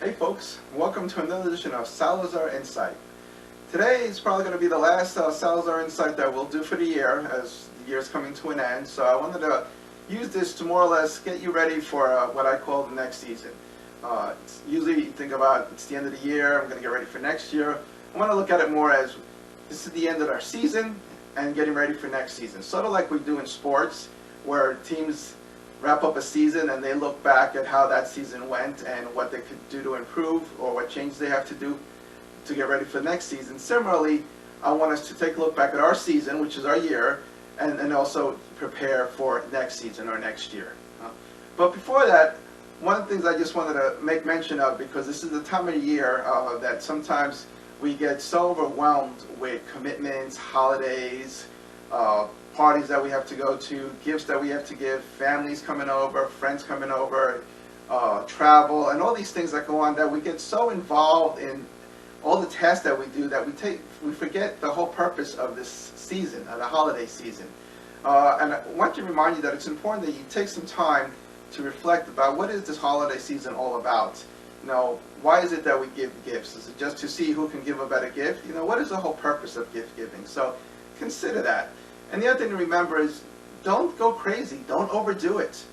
Hey folks, welcome to another edition of Salazar Insight. Today is probably going to be the last Salazar Insight that we'll do for the year, as the year is coming to an end. So I wanted to use this to more or less get you ready for what I call the next season. Usually you think about it's the end of the year, I'm going to get ready for next year. I want to look at it more as this is the end of our season and getting ready for next season. Sort of like we do in sports, where teams wrap up a season and they look back at how that season went and what they could do to improve or what changes they have to do to get ready for the next season. Similarly, I want us to take a look back at our season, which is our year, and also prepare for next season or next year. But before that, one of the things I just wanted to make mention of, because this is the time of the year that sometimes we get so overwhelmed with commitments, holidays, parties that we have to go to, gifts that we have to give, families coming over, friends coming over, travel, and all these things that go on, that we get so involved in all the tasks that we do that we forget the whole purpose of this season, the holiday season. And I want to remind you that it's important that you take some time to reflect about what is this holiday season all about. Why is it that we give gifts? Is it just to see who can give a better gift? What is the whole purpose of gift giving? So consider that. And the other thing to remember is, don't go crazy. Don't overdo it.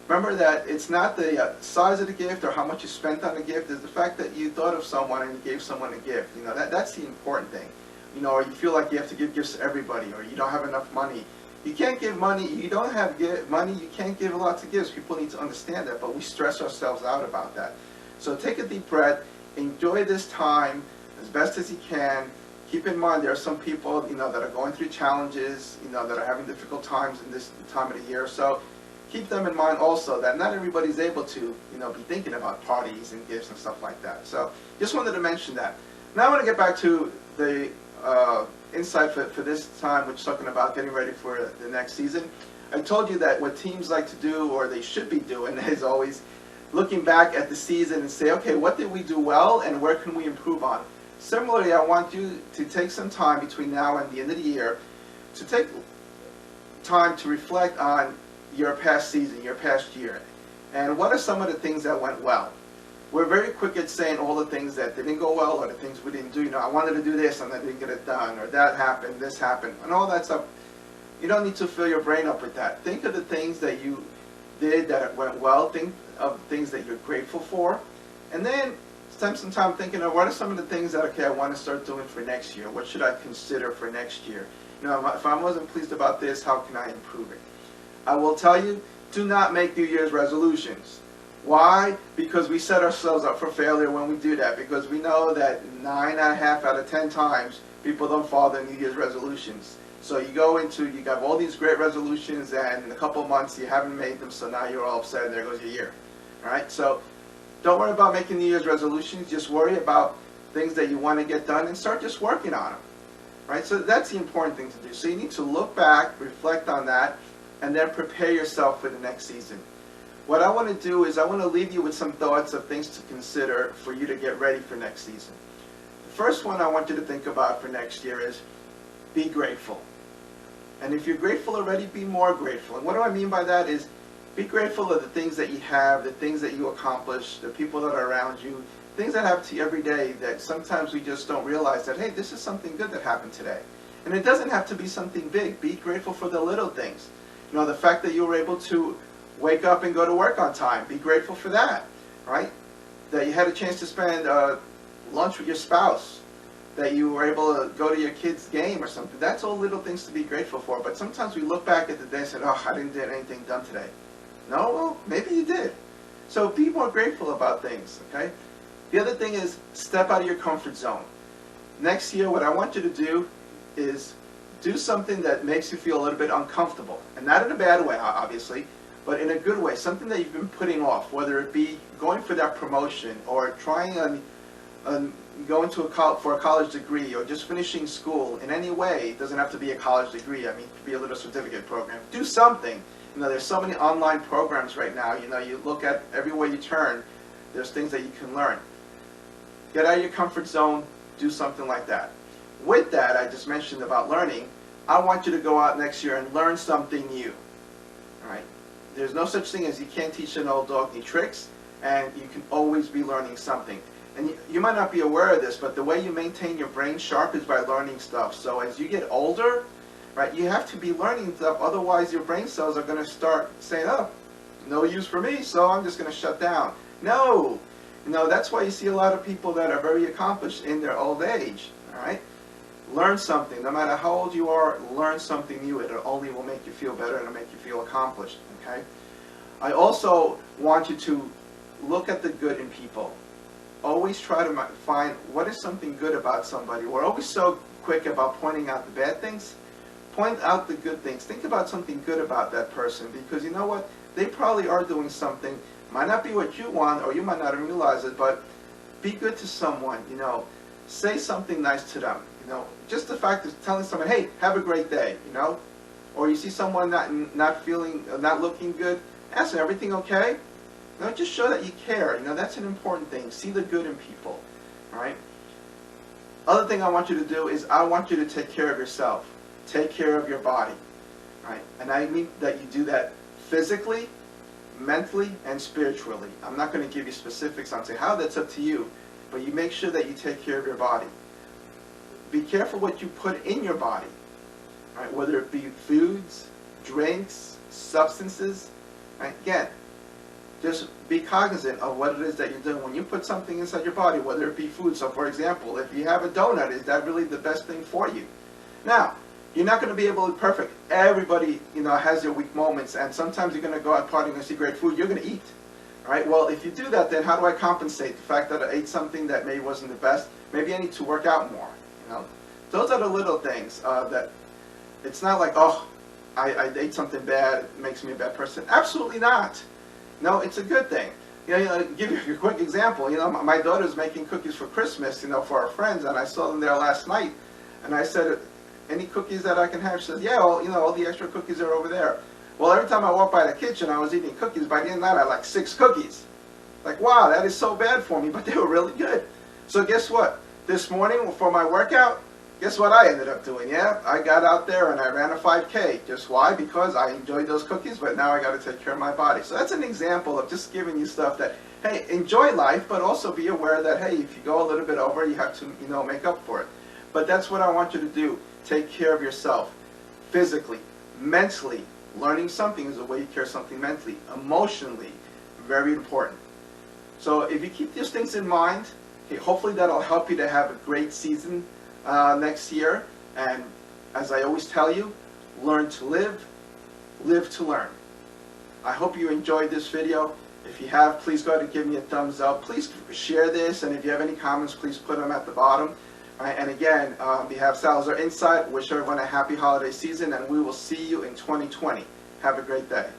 Remember that it's not the size of the gift or how much you spent on the gift. It's the fact that you thought of someone and you gave someone a gift. That's the important thing. Or you feel like you have to give gifts to everybody, or you don't have enough money. You can't give money. You don't have money. You can't give lots of gifts. People need to understand that, but we stress ourselves out about that. So take a deep breath. Enjoy this time as best as you can. Keep in mind there are some people that are going through challenges, that are having difficult times in this time of the year. So keep them in mind also, that not everybody's able to be thinking about parties and gifts and stuff like that. So just wanted to mention that. Now I want to get back to the insight for this time, which is talking about getting ready for the next season. I told you that what teams like to do, or they should be doing, is always looking back at the season and say, okay, what did we do well and where can we improve on? Similarly, I want you to take some time between now and the end of the year to take time to reflect on your past season, your past year, and what are some of the things that went well. We're very quick at saying all the things that didn't go well or the things we didn't do. I wanted to do this and I didn't get it done, or that happened, this happened, and all that stuff. You don't need to fill your brain up with that. Think of the things that you did that went well. Think of things that you're grateful for, and then spend some time thinking of what are some of the things that, okay, I want to start doing for next year. What should I consider for next year? If I wasn't pleased about this, how can I improve it? I will tell you, do not make New Year's resolutions. Why? Because we set ourselves up for failure when we do that, because we know that 9.5 out of 10 times people don't follow their New Year's resolutions. So you have all these great resolutions, and in a couple of months you haven't made them, so now you're all upset and there goes your year. All right? So don't worry about making New Year's resolutions. Just worry about things that you want to get done and start just working on them. Right? So that's the important thing to do. So you need to look back, reflect on that, and then prepare yourself for the next season. What I want to do is I want to leave you with some thoughts of things to consider for you to get ready for next season. The first one I want you to think about for next year is be grateful. And if you're grateful already, be more grateful. And what do I mean by that is, be grateful of the things that you have, the things that you accomplish, the people that are around you, things that happen to you every day that sometimes we just don't realize that, hey, this is something good that happened today. And it doesn't have to be something big. Be grateful for the little things. The fact that you were able to wake up and go to work on time. Be grateful for that, right? That you had a chance to spend lunch with your spouse. That you were able to go to your kid's game or something. That's all little things to be grateful for. But sometimes we look back at the day and say, oh, I didn't get anything done today. No, well, maybe you did. So be more grateful about things, okay? The other thing is, step out of your comfort zone. Next year, what I want you to do is do something that makes you feel a little bit uncomfortable. And not in a bad way, obviously, but in a good way. Something that you've been putting off, whether it be going for that promotion, or trying going for a college degree, or just finishing school in any way. It doesn't have to be a college degree. It could be a little certificate program. Do something. There's so many online programs right now. You look at everywhere you turn, there's things that you can learn. Get out of your comfort zone, do something like that. With that, I just mentioned about learning, I want you to go out next year and learn something new. All right? There's no such thing as you can't teach an old dog new tricks. and you can always be learning something. And you might not be aware of this, but the way you maintain your brain sharp is by learning stuff. So as you get older, right, you have to be learning stuff, otherwise your brain cells are going to start saying, oh, no use for me, so I'm just going to shut down. No! That's why you see a lot of people that are very accomplished in their old age, all right? Learn something. No matter how old you are, learn something new. It only will make you feel better and it'll make you feel accomplished, okay? I also want you to look at the good in people. Always try to find what is something good about somebody. We're always so quick about pointing out the bad things. Point out the good things. Think about something good about that person, because you know what? They probably are doing something. Might not be what you want, or you might not realize it, but be good to someone, Say something nice to them, Just the fact of telling someone, hey, have a great day, Or you see someone not looking good, ask them, everything okay? Just show that you care. That's an important thing. See the good in people, all right? Other thing I want you to do is I want you to take care of yourself. Take care of your body, right? And I mean that you do that physically, mentally, and spiritually. I'm not going to give you specifics on how. That's up to you. But you make sure that you take care of your body. Be careful what you put in your body, right? Whether it be foods, drinks, substances, right? Again, just be cognizant of what it is that you're doing. When you put something inside your body, whether it be food, so for example, if you have a donut, is that really the best thing for you? Now, you're not going to be able to be perfect. Everybody, has their weak moments, and sometimes you're going to go out partying and see great food. You're going to eat, all right? Well, if you do that, then how do I compensate the fact that I ate something that maybe wasn't the best? Maybe I need to work out more, Those are the little things that it's not like, oh, I ate something bad, it makes me a bad person. Absolutely not. No, it's a good thing. Give you a quick example. My daughter's making cookies for Christmas, for our friends, and I saw them there last night, and I said, any cookies that I can have? She says, yeah, well, all the extra cookies are over there. Well, every time I walked by the kitchen, I was eating cookies. By the end of the night, I had like 6 cookies. Like, wow, that is so bad for me, but they were really good. So guess what? This morning for my workout, guess what I ended up doing? Yeah, I got out there and I ran a 5K. Just why? Because I enjoyed those cookies, but now I got to take care of my body. So that's an example of just giving you stuff that, hey, enjoy life, but also be aware that, hey, if you go a little bit over, you have to, make up for it. But that's what I want you to do. Take care of yourself physically, mentally. Learning something is a way you care something mentally. Emotionally, very important. So if you keep these things in mind, okay, hopefully that'll help you to have a great season next year. And as I always tell you, learn to live, live to learn. I hope you enjoyed this video. If you have, please go ahead and give me a thumbs up. Please share this, and if you have any comments, please put them at the bottom. And again, on behalf of Salazar Insight, wish everyone a happy holiday season, and we will see you in 2020. Have a great day.